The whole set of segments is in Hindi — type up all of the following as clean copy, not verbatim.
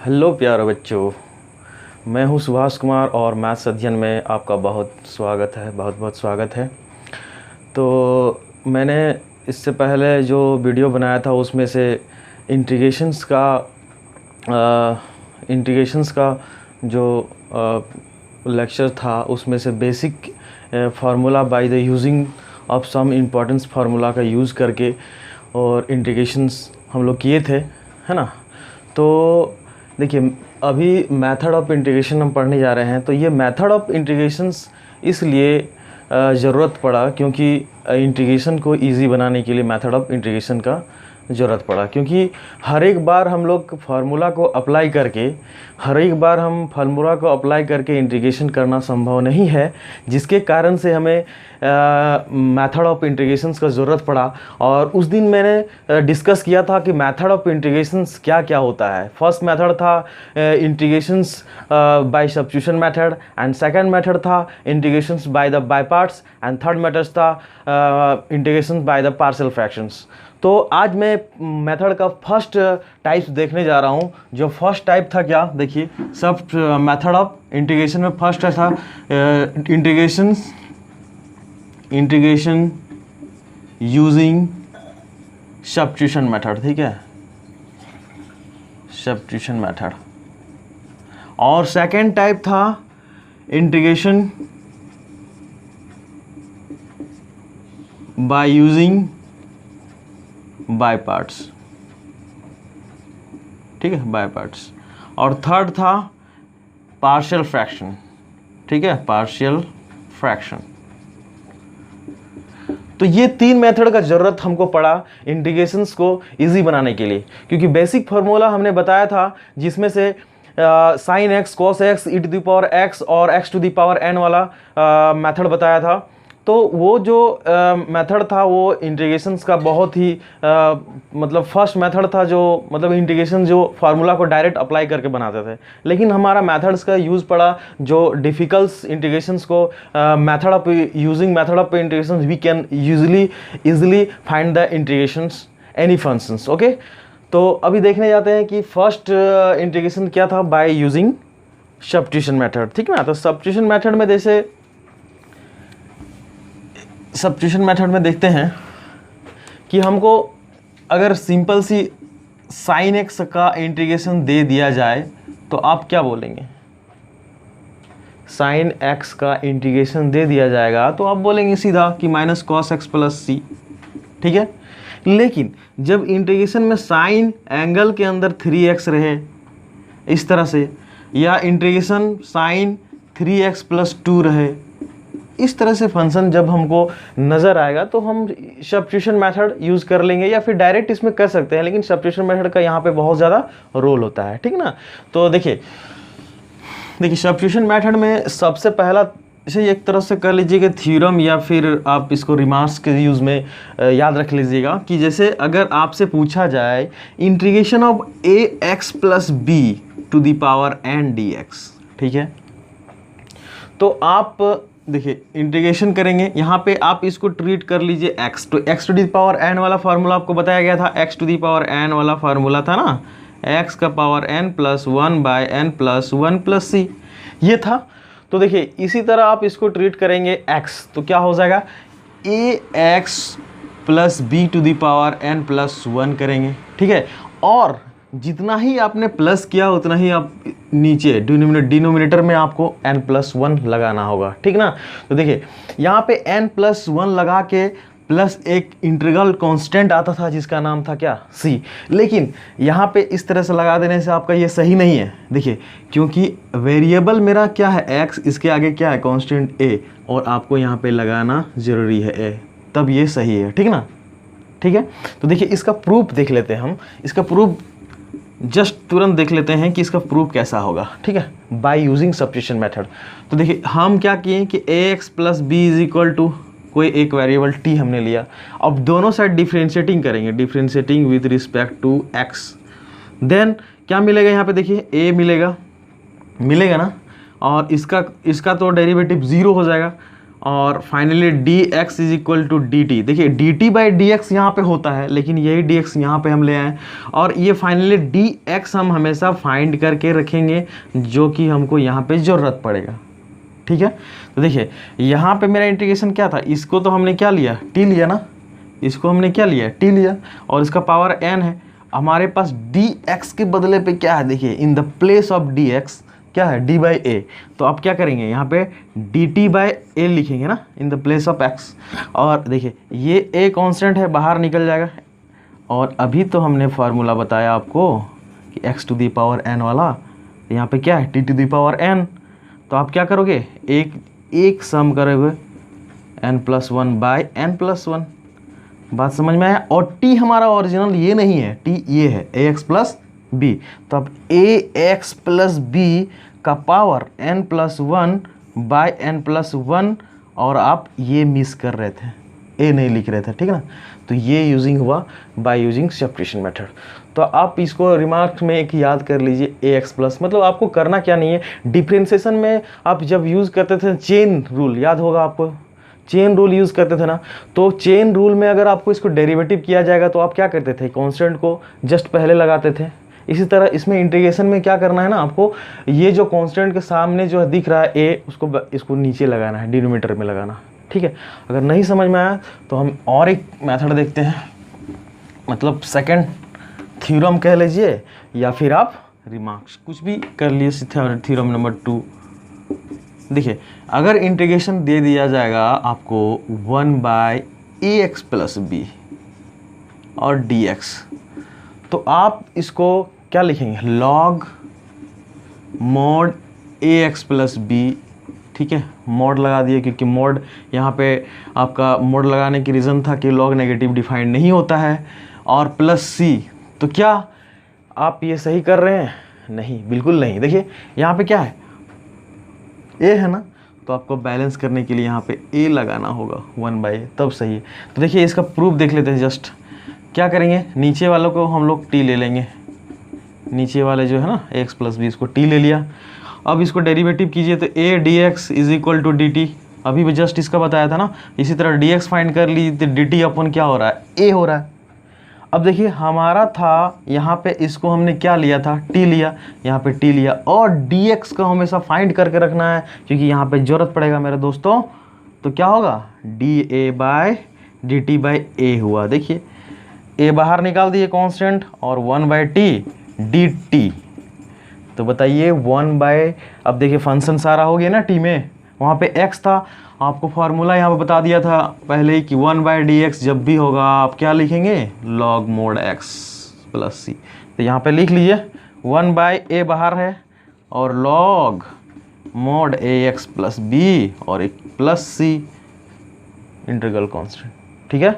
हेलो प्यारे बच्चों, मैं हूं सुभाष कुमार और मैथ्स अध्ययन में आपका बहुत स्वागत है, बहुत बहुत स्वागत है। तो मैंने इससे पहले जो वीडियो बनाया था उसमें से इंटीग्रेशंस का जो लेक्चर था उसमें से basic formula by the using of some importance formula का यूज़ करके और इंटीग्रेशंस हम लोग किए थे, है ना। तो देखिए, अभी मेथड ऑफ इंटीग्रेशन हम पढ़ने जा रहे हैं। तो ये मेथड ऑफ इंटीग्रेशंस इसलिए ज़रूरत पड़ा क्योंकि इंटीग्रेशन को इजी बनाने के लिए मेथड ऑफ इंटीग्रेशन का ज़रूरत पड़ा, क्योंकि हर एक बार हम लोग फार्मूला को अप्लाई करके इंटीग्रेशन करना संभव नहीं है, जिसके कारण से हमें मेथड ऑफ इंटीग्रेशंस का ज़रूरत पड़ा। और उस दिन मैंने डिस्कस किया था कि मेथड ऑफ इंटीग्रेशंस क्या क्या होता है। फर्स्ट मेथड था integrations by substitution method, and second method था integrations by the by parts, and third method था integrations by the partial fractions. तो आज मैं मेथड का फर्स्ट टाइप्स देखने जा रहा हूँ। जो फर्स्ट टाइप था, क्या देखिए, सब मेथड ऑफ इंटीग्रेशन में फर्स्ट था इंटीग्रेशन यूजिंग सब्स्टिट्यूशन मेथड, ठीक है, सब्स्टिट्यूशन मेथड। और सेकेंड टाइप था integration by using by parts, ठीक है, बाय पार्ट्स। और थर्ड था पार्शियल फ्रैक्शन, ठीक है, पार्शियल फ्रैक्शन। तो ये तीन मेथड का ज़रूरत हमको पड़ा इंटीग्रेशंस को इजी बनाने के लिए, क्योंकि बेसिक फार्मूला हमने बताया था जिसमें से sine x, cos x, e to the power x और x to the power n वाला मेथड बताया था। तो वो जो मेथड था वो इंटीग्रेशंस का बहुत ही मतलब फर्स्ट मेथड था, जो मतलब इंटीग्रेशन जो फार्मूला को डायरेक्ट अप्लाई करके बनाते थे। लेकिन हमारा मेथड्स का यूज़ पड़ा जो डिफ़िकल्ट इंटीग्रेशंस को method of integrations we can usually find the integrations any functions. Okay, तो अभी देखने जाते हैं कि फर्स्ट इंटीग्रेशन क्या था, बाय यूजिंग सब्स्टिट्यूशन मेथड, ठीक है ना। तो सब्स्टिट्यूशन मेथड में सब्स्टिट्यूशन मेथड में देखते हैं कि हमको अगर सिंपल सी साइन एक्स का इंटीग्रेशन दे दिया जाए तो आप क्या बोलेंगे। साइन एक्स का इंटीग्रेशन दे दिया जाएगा तो आप बोलेंगे सीधा कि माइनस कॉस एक्स प्लस सी, ठीक है। लेकिन जब इंटीग्रेशन में साइन एंगल के अंदर 3x रहे इस तरह से, या इंटीग्रेशन साइन 3x प्लस 2 रहे, इस तरह से फंक्शन जब हमको नज़र आएगा तो हम सब्स्टिट्यूशन मेथड यूज़ कर लेंगे, या फिर डायरेक्ट इसमें कर सकते हैं। लेकिन सब्स्टिट्यूशन मेथड का यहाँ पे बहुत ज़्यादा रोल होता है, ठीक ना। तो देखिए सब्स्टिट्यूशन मेथड में सबसे पहला इसे एक तरह से कर लीजिएगा थ्योरम, या फिर आप इसको रिमार्क्स के यूज़ में याद रख लीजिएगा कि जैसे अगर आपसे पूछा जाए integration of a x plus b to the power n d x, ठीक है, तो आप देखिए इंटीग्रेशन करेंगे। यहाँ पे आप इसको ट्रीट कर लीजिए x, तो x to the power n वाला फार्मूला आपको बताया गया था, x to the power n वाला फार्मूला था ना, x का power n plus 1 by n plus 1 plus c, ये था। तो देखिए इसी तरह आप इसको ट्रीट करेंगे x, तो क्या हो जाएगा ax plus b to the power n plus 1 करेंगे, ठीक है। और जितना ही आपने प्लस किया उतना ही आप नीचे डिनोमिनेटर में आपको n प्लस 1 लगाना होगा, ठीक ना। तो देखिए यहाँ पे n प्लस 1 लगा के प्लस एक इंटीग्रल कांस्टेंट आता था जिसका नाम था क्या, c। लेकिन यहाँ पे इस तरह से लगा देने से आपका ये सही नहीं है, देखिए, क्योंकि वेरिएबल मेरा क्या है x, इसके आगे क्या है कांस्टेंट a, और आपको यहाँ पे लगाना ज़रूरी है a, तब ये सही है, ठीक ना, ठीक है। तो देखिए इसका प्रूफ देख लेते हैं हम, इसका प्रूफ जस्ट तुरंत देख लेते हैं कि इसका प्रूफ कैसा होगा, ठीक है, बाय यूजिंग सब्स्टिट्यूशन मेथड। तो देखिए हम क्या किए कि ax plus b is equal to कोई एक वेरिएबल t हमने लिया। अब दोनों साइड डिफ्रेंशिएटिंग करेंगे, differentiating with respect to x। Then क्या मिलेगा, यहाँ पे देखिए a मिलेगा ना, और इसका तो डेरिवेटिव 0 हो जाएगा, और finally d x is equal to d t. देखिए d t by d x यहाँ पर होता है, लेकिन यही डी एक्स यहाँ पर हम ले आए, और ये फाइनली डी एक्स हम हमेशा फाइंड करके रखेंगे जो कि हमको यहाँ पे ज़रूरत पड़ेगा। ठीक है, तो देखिए यहाँ पे मेरा इंटीग्रेशन क्या था, इसको तो हमने क्या लिया, टी लिया ना, इसको हमने क्या लिया, टी लिया, और इसका पावर एन है। हमारे पास डी एक्स के बदले पे क्या है, देखिए in the place of D x क्या है, डी बाई ए। तो आप क्या करेंगे, यहाँ पे डी टी बाई ए लिखेंगे ना, in the place of x. और देखिए ये ए कांस्टेंट है, बाहर निकल जाएगा। और अभी तो हमने फार्मूला बताया आपको कि x to the power n वाला, यहाँ पे क्या है, t to the power n. तो आप क्या करोगे, एक सम करोगे n plus one by n plus one. बात समझ में आया। और टी हमारा ओरिजिनल ये नहीं है, टी ये है ए एक्स प्लस बी। तो अब ए एक्स प्लस बी का power n plus one by n plus one, और आप ये मिस कर रहे थे, ए नहीं लिख रहे थे, ठीक है ना। तो ये यूजिंग हुआ बाय यूजिंग सब्स्टिट्यूशन मेथड। तो आप इसको रिमार्क में एक याद कर लीजिए, ए एक्स प्लस, मतलब आपको करना क्या नहीं है, डिफ्रेंसिएशन में आप जब यूज़ करते थे चेन रूल, याद होगा आपको, चेन रूल यूज़ करते थे ना। तो चेन रूल में अगर आपको इसको डेरिवेटिव किया जाएगा तो आप क्या करते थे, कांस्टेंट को जस्ट पहले लगाते थे। इसी तरह इसमें इंटीग्रेशन में क्या करना है ना, आपको ये जो कांस्टेंट के सामने जो दिख रहा है ए, इसको नीचे लगाना है, डिनोमिनेटर में लगाना। ठीक है, अगर नहीं समझ में आया तो हम और एक मेथड देखते हैं, मतलब सेकंड थ्योरम कह लीजिए, या फिर आप रिमार्क्स कुछ भी कर लीजिए। थ्योरम नंबर 2, देखिए अगर इंटीग्रेशन दे दिया जाएगा आपको 1 बाय ए एक्स प्लस बी और डी एक्स, तो आप इसको क्या लिखेंगे, लॉग मॉड ए एक्स प्लस बी। ठीक है, मॉड लगा दिए, क्योंकि मॉड यहाँ पे आपका मॉड लगाने की रीज़न था कि लॉग नेगेटिव डिफाइंड नहीं होता है, और प्लस सी। तो क्या आप ये सही कर रहे हैं, नहीं, बिल्कुल नहीं। देखिए यहाँ पे क्या है, ए है ना, तो आपको बैलेंस करने के लिए यहाँ पे ए लगाना होगा 1 बाई ए, तब सही है। तो देखिए इसका प्रूफ देख लेते हैं। जस्ट क्या करेंगे, नीचे वालों को हम लोग टी ले लेंगे, नीचे वाले जो है ना ए एक्स प्लस बी, इसको टी ले लिया। अब इसको डेरिवेटिव कीजिए तो a d x is equal to d t, अभी भी जस्ट इसका बताया था ना। इसी तरह डी एक्स फाइंड कर लीजिए तो डी टी अपन क्या हो रहा है, ए हो रहा है। अब देखिए हमारा था यहाँ पे, इसको हमने क्या लिया था, टी लिया, यहाँ पे टी लिया, और डी एक्स को हमेशा फाइंड करके रखना है क्योंकि यहाँ पे ज़रूरत पड़ेगा मेरे दोस्तों। तो क्या होगा, d a by d t by a हुआ। देखिए ए बाहर निकाल दिए कांस्टेंट, और 1 बाई टी डी टी। तो बताइए 1 बाय, अब देखिए फंक्शन सारा हो गया ना टी में, वहाँ पे x था, आपको फार्मूला यहाँ पे बता दिया था पहले ही कि 1 बाई डी एक्स जब भी होगा आप क्या लिखेंगे, log mode x plus c. तो यहाँ पे लिख लीजिए 1 बाई ए बाहर है, और लॉग मोड ए एक्स प्लस बी, और एक प्लस सी इंटीग्रल कांस्टेंट। ठीक है,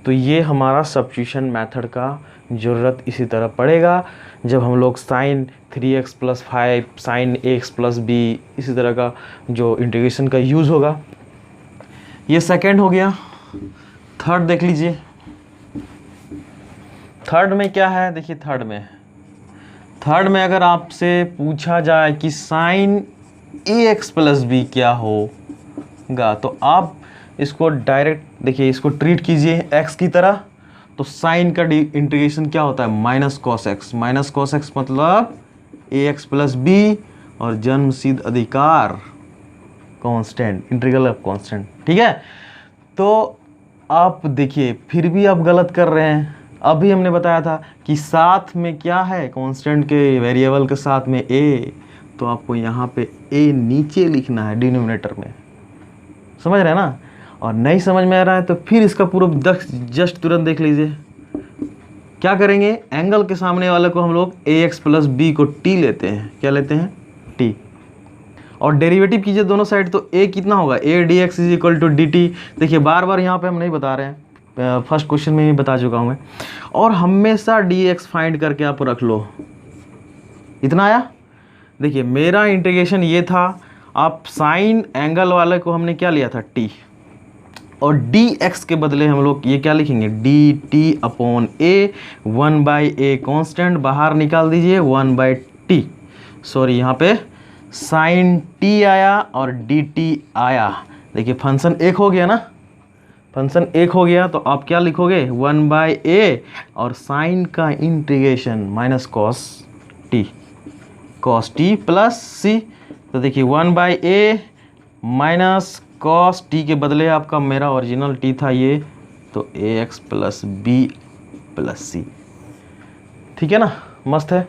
तो ये हमारा सब्स्टिट्यूशन मेथड का ज़रूरत इसी तरह पड़ेगा जब हम लोग sine 3x plus 5 sine x plus b, इसी तरह का जो इंटीग्रेशन का यूज़ होगा। ये सेकंड हो गया। थर्ड देख लीजिए, थर्ड में क्या है, देखिए थर्ड में अगर आपसे पूछा जाए कि साइन ए एक्स प्लस बी क्या होगा, तो आप इसको डायरेक्ट देखिए, इसको ट्रीट कीजिए एक्स की तरह। तो साइन का इंटीग्रेशन क्या होता है, minus cos x. Minus cos x मतलब ए एक्स प्लस बी, और जन्मसिद्ध अधिकार कांस्टेंट, इंटीग्रल ऑफ कांस्टेंट। ठीक है, तो आप देखिए फिर भी आप गलत कर रहे हैं। अभी हमने बताया था कि साथ में क्या है, कांस्टेंट के वेरिएबल के साथ में ए, तो आपको यहाँ पे ए नीचे लिखना है डिनोमिनेटर में, समझ रहे हैं ना। और नहीं समझ में आ रहा है तो फिर इसका पूरा जस्ट तुरंत देख लीजिए। क्या करेंगे, एंगल के सामने वाले को हम लोग ए एक्स प्लस बी को टी लेते हैं, क्या लेते हैं, टी, और डेरिवेटिव कीजिए दोनों साइड। तो ए कितना होगा, a d x is equal to d t. देखिए बार बार यहाँ पे हम नहीं बता रहे हैं, फर्स्ट क्वेश्चन में ही बता चुका हूँ मैं। और हमेशा डी एक्स फाइंड करके आप रख लो। इतना आया। देखिए मेरा इंटीग्रेशन ये था, आप साइन एंगल वाले को हमने क्या लिया था, टी, और डी एक्स के बदले हम लोग ये क्या लिखेंगे, D T upon A, 1 by a constant बाहर निकाल दीजिए, 1 बाई टी, सॉरी यहाँ पे साइन टी आया और डी टी आया, देखिए फंक्शन एक हो गया ना, फंक्शन एक हो गया तो आप क्या लिखोगे 1/a और साइन का integration minus cos t plus c. तो देखिए 1/a माइनस कॉस टी के बदले आपका मेरा ओरिजिनल टी था ये, तो ax प्लस बी प्लस सी। ठीक है ना, मस्त है।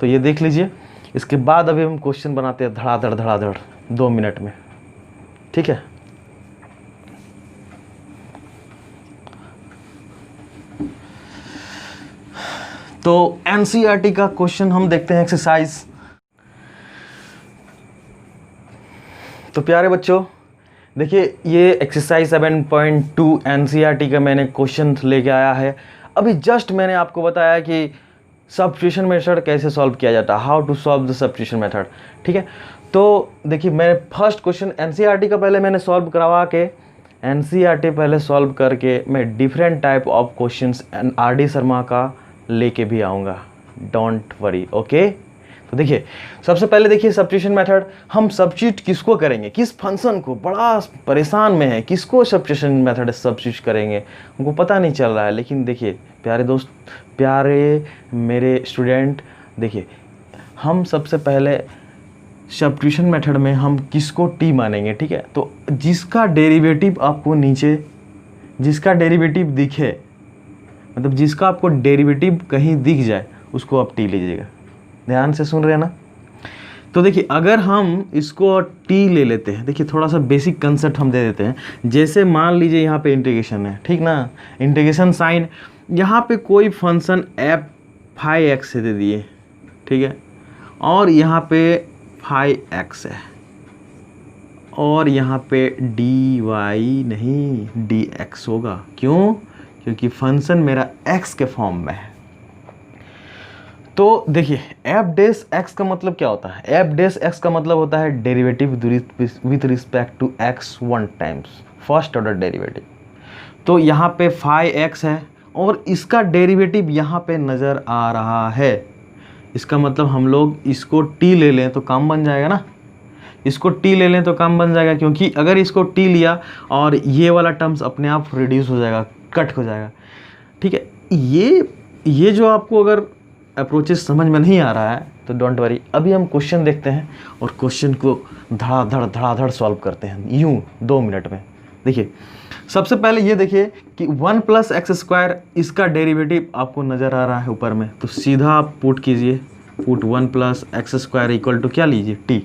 तो ये देख लीजिए। इसके बाद अभी हम क्वेश्चन बनाते हैं धड़ाधड़ 2 मिनट में। ठीक है, तो एनसीईआरटी का क्वेश्चन हम देखते हैं एक्सरसाइज। तो प्यारे बच्चों देखिए, ये एक्सरसाइज 7.2 एनसीईआरटी का मैंने क्वेश्चन लेके आया है। अभी जस्ट मैंने आपको बताया कि सब्स्टिट्यूशन मेथड कैसे सॉल्व किया जाता है, how to solve the substitution method. ठीक है, तो देखिए मैं फर्स्ट क्वेश्चन एनसीईआरटी का पहले मैंने सॉल्व करवा के, एनसीईआरटी पहले सॉल्व करके मैं different type of questions RD Sharma का लेके भी आऊँगा, डोंट वरी। ओके, तो देखिए सबसे पहले देखिए सब्स्टिट्यूशन मेथड। हम सब्स्टिट्यूट किसको करेंगे, किस फंक्शन को, बड़ा परेशान में है, किसको सब्स्टिट्यूशन मेथड सब्स्टिट्यूट करेंगे, हमको पता नहीं चल रहा है। लेकिन देखिए प्यारे दोस्त, प्यारे मेरे स्टूडेंट, देखिए हम सबसे पहले सब्स्टिट्यूशन मेथड में हम किसको टी मानेंगे। ठीक है, तो जिसका डेरिवेटिव आपको नीचे, जिसका डेरिवेटिव दिखे, मतलब जिसका आपको डेरिवेटिव कहीं दिख जाए उसको आप टी लीजिएगा। ध्यान से सुन रहे हैं ना। तो देखिए अगर हम इसको टी ले लेते हैं, देखिए थोड़ा सा बेसिक कंसेप्ट हम दे देते हैं। जैसे मान लीजिए यहाँ पे इंटीग्रेशन है, ठीक ना, इंटीग्रेशन साइन, यहाँ पे कोई फंक्शन एफ फाई एक्स से दे दिए, ठीक है, और यहाँ पे फाई एक्स है, और यहाँ पे डी वाई नहीं डी एक्स होगा। क्यों? क्योंकि फंक्शन मेरा x के फॉर्म में है। तो देखिए एफ डेस एक्स का मतलब क्या होता है, एफ डेस एक्स का मतलब होता है derivative with respect to x 1 times, first order derivative. तो यहाँ पे फाई एक्स है और इसका डेरिवेटिव यहाँ पे नज़र आ रहा है। इसका मतलब हम लोग इसको टी ले लें तो काम बन जाएगा ना, इसको टी ले लें तो काम बन जाएगा। क्योंकि अगर इसको टी लिया और ये वाला टर्म्स अपने आप रिड्यूस हो जाएगा, कट हो जाएगा। ठीक है, ये जो आपको अगर अप्रोचेस समझ में नहीं आ रहा है तो डोंट वरी, अभी हम क्वेश्चन देखते हैं और क्वेश्चन को धड़ाधड़ सॉल्व करते हैं यूं 2 मिनट में। देखिए सबसे पहले ये देखिए कि 1 + x², इसका डेरिवेटिव आपको नज़र आ रहा है ऊपर में, तो सीधा आप पुट कीजिए, पुट 1 + x² इक्वल टू क्या लीजिए टी।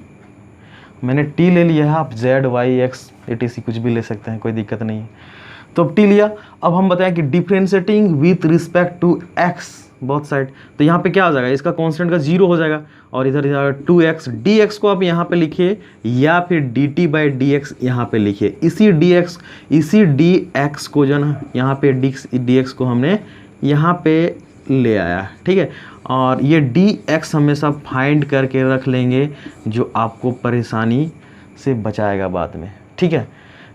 मैंने टी ले लिया है, आप z y x etc कुछ भी ले सकते हैं, कोई दिक्कत नहीं है। तो अब टी लिया, अब हम बताएं कि differentiating with respect to x both side, तो यहाँ पे क्या हो जाएगा, इसका कांस्टेंट का 0 हो जाएगा और इधर जाएगा 2x। dx को आप यहाँ पे लिखिए या फिर dt/dx यहाँ पे लिखिए। इसी dx को जो ना यहाँ पे dx को हमने यहाँ पे ले आया, ठीक है। और ये dx हमेशा फाइंड करके रख लेंगे, जो आपको परेशानी से बचाएगा बाद में, ठीक है।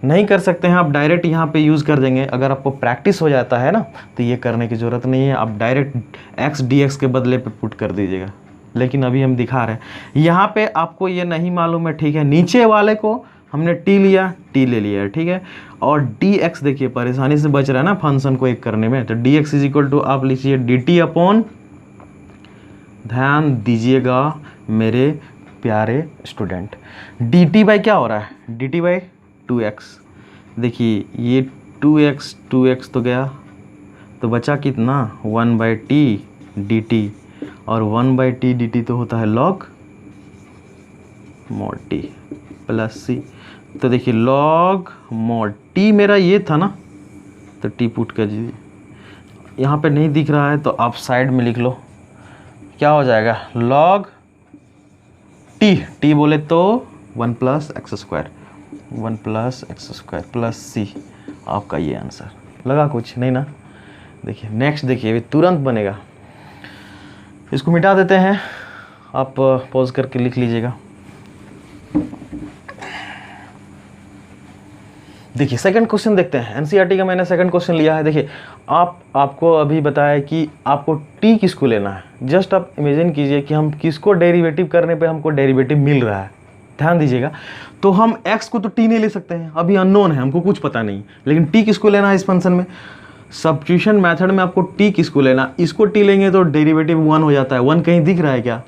नहीं कर सकते हैं आप डायरेक्ट यहाँ पे यूज़ कर देंगे, अगर आपको प्रैक्टिस हो जाता है ना तो ये करने की ज़रूरत नहीं है, आप डायरेक्ट x dx के बदले पे पुट कर दीजिएगा। लेकिन अभी हम दिखा रहे हैं, यहाँ पे आपको ये नहीं मालूम है, ठीक है। नीचे वाले को हमने t लिया, t ले लिया, ठीक है। और dx देखिए परेशानी से बच रहा है ना फंक्शन को एक करने में, तो dx = आप लिखिए dt/, ध्यान दीजिएगा मेरे प्यारे स्टूडेंट, dt क्या हो रहा है, dt/2x। देखिए ये 2x तो गया, तो बचा कितना 1/t dt, और 1/t dt तो होता है log mod t plus c। तो देखिए log mod t मेरा ये था ना, तो t पुट कर दीजिए। यहाँ पे नहीं दिख रहा है तो आप साइड में लिख लो, क्या हो जाएगा log t बोले तो 1 + x² 1 + x² प्लस c, आपका ये आंसर लगा कुछ नहीं ना। देखिए नेक्स्ट, देखिए अभी तुरंत बनेगा, इसको मिटा देते हैं, आप पॉज करके लिख लीजिएगा। देखिए सेकंड क्वेश्चन देखते हैं, एनसीईआरटी का मैंने सेकंड क्वेश्चन लिया है। देखिए आपको अभी बताया कि आपको टी किसको लेना है, जस्ट आप इमेजिन कीजिए कि हम किसको डेरिवेटिव करने पे हमको डेरिवेटिव मिल रहा है, ध्यान दीजिएगा। तो हम x को तो t नहीं ले सकते हैं, अभी अननोन है, हमको कुछ पता नहीं, लेकिन t किसको लेना है इस फंक्शन में? सब्स्टिट्यूशन मेथड में आपको t किसको लेना, इसको t लेंगे तो डेरिवेटिव 1 हो जाता है। 1 कहीं दिख रहा है क्या?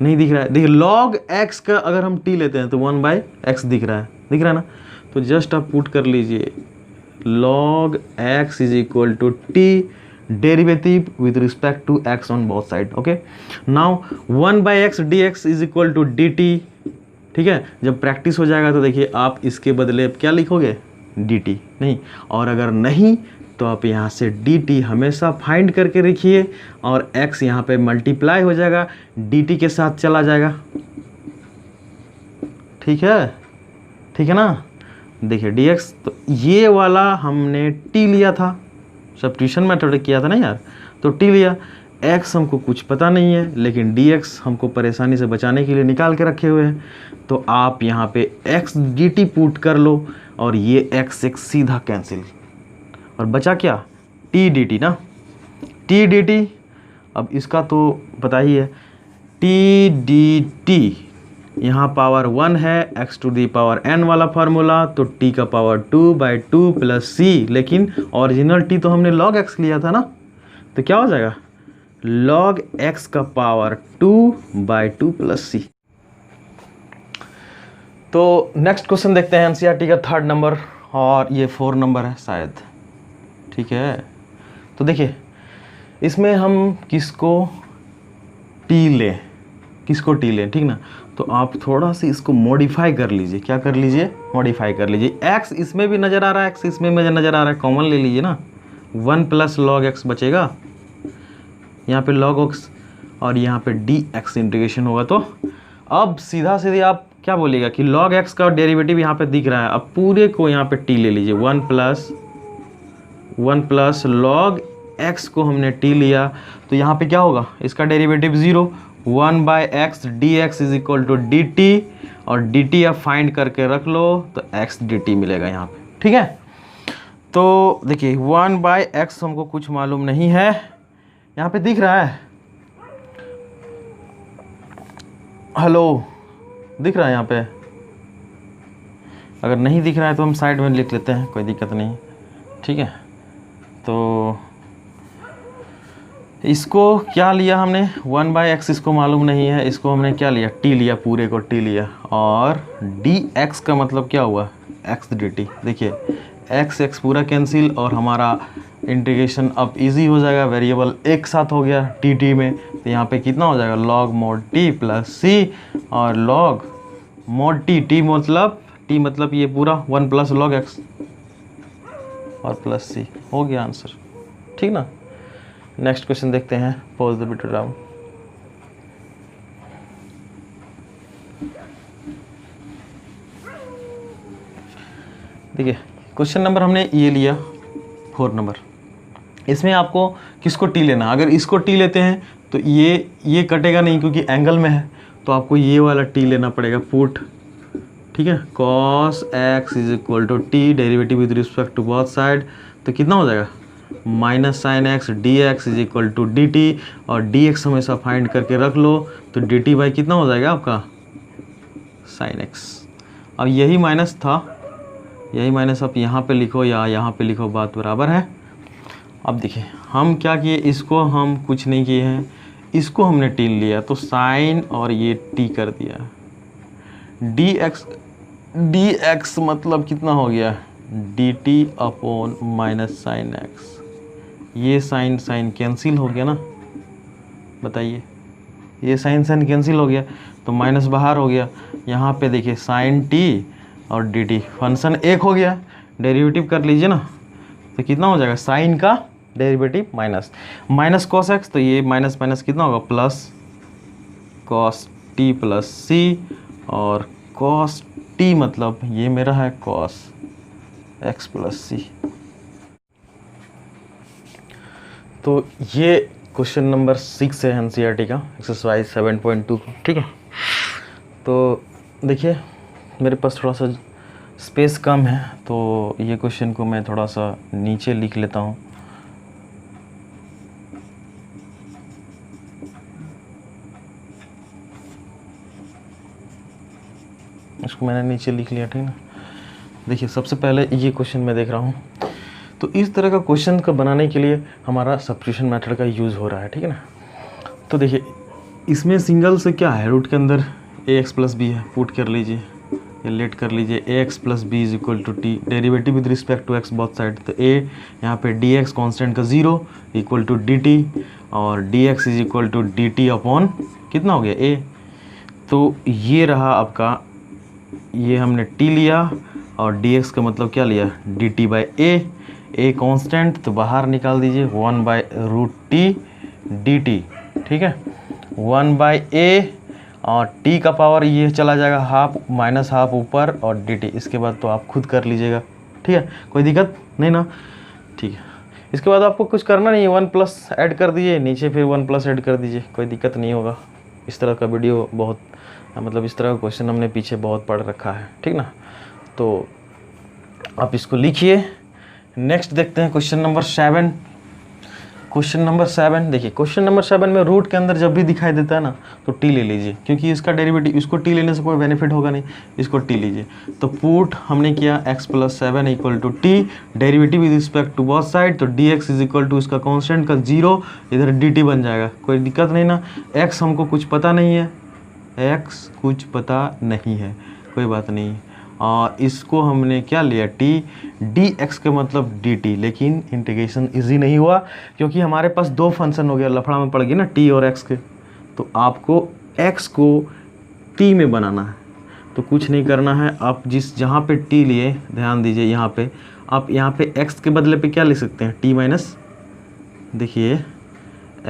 नहीं दिख रहा है। देखिए log x का अगर हम t लेते हैं तो 1/x दिख रहा है, दिख रहा है ना? तो जस्ट आप पुट कर लीजिए log x is equal to t derivative with respect to x on both side. Okay, now 1/x dx is equal to dt। ठीक है, जब प्रैक्टिस हो जाएगा तो देखिए आप इसके बदले क्या लिखोगे, dt नहीं, और अगर नहीं तो आप यहाँ से dt हमेशा फाइंड करके रखिए और x यहाँ पे मल्टीप्लाई हो जाएगा, dt के साथ चला जाएगा। ठीक है ना? देखिए dx, तो ये वाला हमने t लिया था, सब्स्टिट्यूशन मेथड किया था ना यार, तो t लिया। x हमको कुछ पता नहीं है, लेकिन dx हमको परेशानी से बचाने के लिए निकाल के रखे हुए हैं, तो आप यहाँ पे x dt पुट कर लो और ये x सीधा कैंसिल, और बचा क्या, t dt ना, t dt। अब इसका तो पता ही है, t dt यहाँ पावर 1 है, x to the power n वाला फार्मूला, तो t का पावर 2/2 प्लस c, लेकिन ओरिजिनल t तो हमने log x लिया था ना, तो क्या हो जाएगा log x का पावर 2/2 प्लस c। तो नेक्स्ट क्वेश्चन देखते हैं एनसीईआरटी का 3rd नंबर, और ये 4 नंबर है शायद। ठीक है, तो देखिए इसमें हम किसको t लें, ठीक ना? तो आप थोड़ा सा इसको मॉडिफाई कर लीजिए। क्या कर लीजिए? मॉडिफाई कर लीजिए। x इसमें भी नज़र आ रहा है, x इसमें मुझे नज़र आ रहा है, कॉमन ले लीजिए ना, 1 प्लस log x बचेगा, यहाँ पे log x और यहाँ पे dx इंटीग्रेशन होगा। तो अब सीधा सीधे आप क्या बोलिएगा कि log x का डेरिवेटिव यहाँ पे दिख रहा है, अब पूरे को यहाँ पे t ले लीजिए, 1 प्लस log x को हमने t लिया, तो यहाँ पे क्या होगा, इसका derivative 0, 1/x dx is equal to dt, और dt आप फाइंड करके रख लो तो x dt मिलेगा यहाँ पे। ठीक है, तो देखिए 1/x हमको कुछ मालूम नहीं है, यहाँ पे दिख रहा है, हेलो दिख रहा है यहाँ पे? अगर नहीं दिख रहा है तो हम साइड में लिख लेते हैं, कोई दिक्कत नहीं। ठीक है, तो इसको क्या लिया हमने, 1/x इसको मालूम नहीं है, इसको हमने क्या लिया, t लिया, पूरे को t लिया, और dx का मतलब क्या हुआ, x dt। देखिए x पूरा कैंसिल, और हमारा इंटीग्रेशन अब इजी हो जाएगा, वेरिएबल एक साथ हो गया dt में, तो यहाँ पे कितना हो जाएगा, log mod t plus c, और log mod t मतलब ये पूरा 1 प्लस log x और प्लस c हो गया आंसर। ठीक ना? नेक्स्ट क्वेश्चन देखते हैं, पॉज द वीडियो डाउन। देखिए क्वेश्चन नंबर हमने ये लिया 4 नंबर, इसमें आपको किसको t लेना, अगर इसको t लेते हैं तो ये कटेगा नहीं क्योंकि एंगल में है, तो आपको ये वाला t लेना पड़ेगा, पुट। ठीक है, cos x is equal to t derivative with respect to both side, तो कितना हो जाएगा, minus sine x dx is equal to dt, और dx हमेशा फाइंड करके रख लो, तो dt बाई कितना हो जाएगा आपका, साइन x। अब यही माइनस था, यही माइनस आप यहाँ पे लिखो या यहाँ पे लिखो, बात बराबर है। अब देखिए हम क्या किए, इसको हम कुछ नहीं किए हैं, इसको हमने t लिया, तो साइन और ये t कर दिया, dx मतलब कितना हो गया, dt upon minus sine x। ये साइन कैंसिल हो गया ना, बताइए, ये साइन कैंसिल हो गया, तो माइनस बाहर हो गया, यहाँ पे देखिए साइन t और dt, फंक्शन एक हो गया, डेरिवेटिव कर लीजिए ना, तो कितना हो जाएगा, साइन का डेरिवेटिव माइनस कॉस x, तो ये माइनस माइनस कितना होगा, plus cos t plus c, और कॉस t मतलब ये मेरा है कॉस x प्लस c। तो ये क्वेश्चन नंबर 6 है एनसीईआरटी का, एक्सरसाइज 7.2। ठीक है, तो देखिए मेरे पास थोड़ा सा स्पेस कम है, तो ये क्वेश्चन को मैं थोड़ा सा नीचे लिख लेता हूँ। इसको मैंने नीचे लिख लिया, ठीक ना। देखिए सबसे पहले ये क्वेश्चन मैं देख रहा हूँ, तो इस तरह का क्वेश्चन को बनाने के लिए हमारा सब्स्टिट्यूशन मेथड का यूज़ हो रहा है, ठीक है ना। तो देखिए इसमें सिंगल से क्या है, रूट के अंदर ax प्लस बी है, पुट कर लीजिए, ये लेट कर लीजिए, ax plus b is equal to t, derivative with respect to x both side, तो a यहाँ पे dx कांस्टेंट का 0 इक्वल टू dt, और dx is equal to dt upon कितना हो गया a। तो ये रहा आपका, ये हमने t लिया और dx का मतलब क्या लिया, dt बाई a कांस्टेंट, तो बाहर निकाल दीजिए 1 बाई रूट टी dt, ठीक है, 1 बाई a और t का पावर ये चला जाएगा हाफ, माइनस हाफ ऊपर और dt, इसके बाद तो आप खुद कर लीजिएगा, ठीक है, कोई दिक्कत नहीं ना, ठीक है। इसके बाद आपको कुछ करना नहीं है, 1 प्लस ऐड कर दीजिए, नीचे फिर 1 प्लस ऐड कर दीजिए, कोई दिक्कत नहीं होगा। इस तरह का वीडियो बहुत, मतलब इस तरह का क्वेश्चन हमने पीछे बहुत पढ़ रखा है, ठीक ना। तो आप इसको लिखिए। नेक्स्ट देखते हैं क्वेश्चन नंबर 7। क्वेश्चन नंबर 7 देखिए, क्वेश्चन नंबर 7 में रूट के अंदर जब भी दिखाई देता है ना तो टी ले लीजिए, क्योंकि इसका डेरिवेटिव, इसको टी लेने से कोई बेनिफिट होगा नहीं, इसको टी लीजिए। तो पुट हमने किया x plus 7 equal to t, derivative with respect to both side, तो dx इज इक्वल टू इसका कांस्टेंट का 0, इधर dt बन जाएगा, कोई दिक्कत नहीं ना। x हमको कुछ पता नहीं है, x कुछ पता नहीं है, कोई बात नहीं, और इसको हमने क्या लिया t, dx का मतलब dt, लेकिन इंटीग्रेशन इजी नहीं हुआ क्योंकि हमारे पास दो फंक्शन हो गया, लफड़ा में पड़ गई ना t और x के। तो आपको x को t में बनाना है, तो कुछ नहीं करना है, आप जहाँ पे t लिए, ध्यान दीजिए यहाँ पे, आप यहाँ पे x के बदले पे क्या लिख सकते हैं, t माइनस, देखिए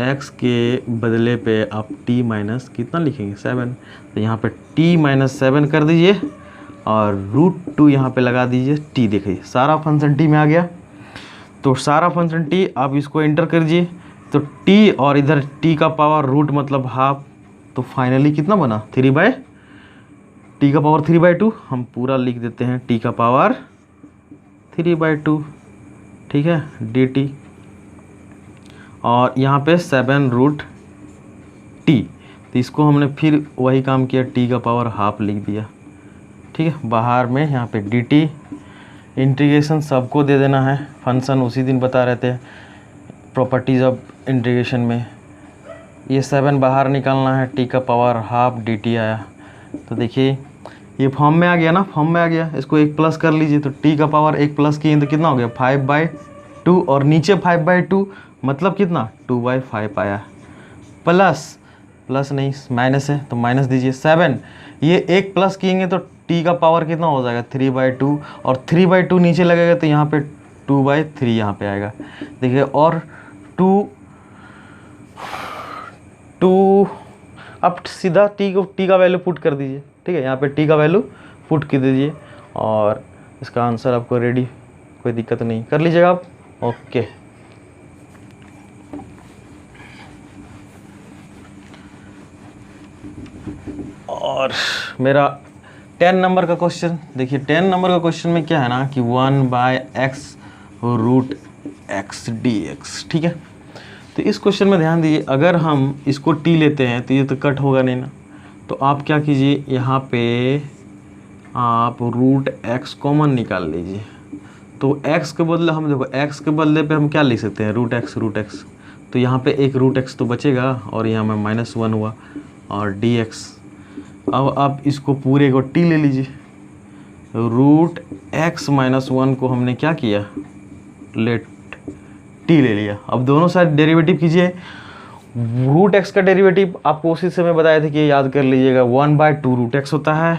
x के बदले पे आप t माइनस कितना लिखेंगे, 7, तो यहाँ पे t माइनस 7 कर दीजिए और √2 यहाँ पे लगा दीजिए, t देखिए सारा फंक्शन t में आ गया। तो सारा फंक्शन t, आप इसको एंटर कर दीजिए, तो t और इधर t का पावर रूट मतलब हाफ, तो फाइनली कितना बना, 3 बाई t का पावर 3/2, हम पूरा लिख देते हैं t का पावर 3/2, ठीक है, dt, और यहाँ पे 7√t, तो इसको हमने फिर वही काम किया, t का पावर हाफ लिख दिया, ठीक है, बाहर में यहाँ पे dt, इंटीग्रेशन सबको दे देना है, फंक्शन उसी दिन बता रहे थे प्रॉपर्टीज़ ऑफ इंटीग्रेशन में, ये 7 बाहर निकालना है, t का पावर हाफ dt आया। तो देखिए ये फॉर्म में आ गया ना, फॉर्म में आ गया, इसको 1 प्लस कर लीजिए, तो t का पावर 1 प्लस किए तो कितना हो गया, 5/2, और नीचे 5/2 मतलब कितना, 2/5 आया, प्लस नहीं माइनस है तो माइनस दीजिए, 7, ये 1 प्लस किएंगे तो t का पावर कितना हो जाएगा, 3/2, और 3/2 नीचे लगेगा तो यहाँ पे 2/3 यहाँ पे आएगा, देखिए, और 2 अब सीधा t का वैल्यू पुट कर दीजिए, ठीक है, यहाँ पे t का वैल्यू पुट कर दीजिए और इसका आंसर आपको रेडी, कोई दिक्कत नहीं, कर लीजिएगा आप, ओके। और मेरा 10 नंबर का क्वेश्चन देखिए, 10 नंबर का क्वेश्चन में क्या है ना कि 1/x √x dx, ठीक है। तो इस क्वेश्चन में ध्यान दीजिए, अगर हम इसको t लेते हैं तो ये तो कट होगा नहीं ना, तो आप क्या कीजिए, यहाँ पे आप √x कॉमन निकाल लीजिए, तो x के बदले हम देखो, x के बदले पे हम क्या लिख सकते हैं, √x, तो यहाँ पे एक √x तो बचेगा और यहाँ में -1 हुआ और dx। अब आप इसको पूरे को t ले लीजिए, √x - 1 को हमने क्या किया, लेट t ले लिया। अब दोनों साइड डेरिवेटिव कीजिए, √x का डेरिवेटिव आपको उसी समय बताए थे कि याद कर लीजिएगा, 1/2 √x होता है,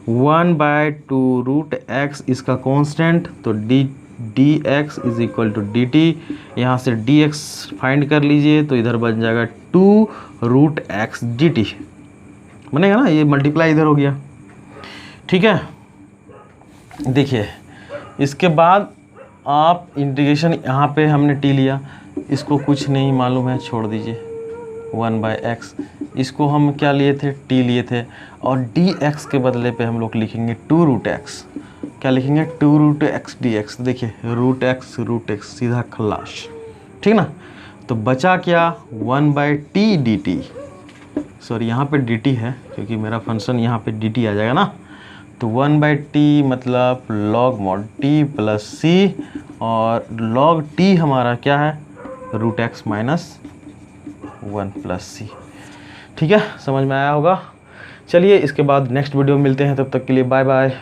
1/2 √x इसका कांस्टेंट, तो dx is equal to dt, यहाँ से dx फाइंड कर लीजिए, तो इधर बन जाएगा 2 √x dt, बनेगा ना, ये मल्टीप्लाई इधर हो गया, ठीक है। देखिए इसके बाद आप इंटीग्रेशन, यहाँ पे हमने t लिया, इसको कुछ नहीं मालूम है, छोड़ दीजिए, 1/x, इसको हम क्या लिए थे, t लिए थे, और dx के बदले पे हम लोग लिखेंगे 2 √x, क्या लिखेंगे, 2 √x dx, देखिए √x सीधा खल्लाश, ठीक ना। तो बचा क्या, 1/t dt, सॉरी यहाँ पे dt है क्योंकि मेरा फंक्शन यहाँ पे dt आ जाएगा ना, तो 1/t मतलब log mod t plus c, और log t हमारा क्या है, √x - 1 प्लस c। ठीक है, समझ में आया होगा। चलिए इसके बाद नेक्स्ट वीडियो में मिलते हैं, तब तक के लिए बाय बाय।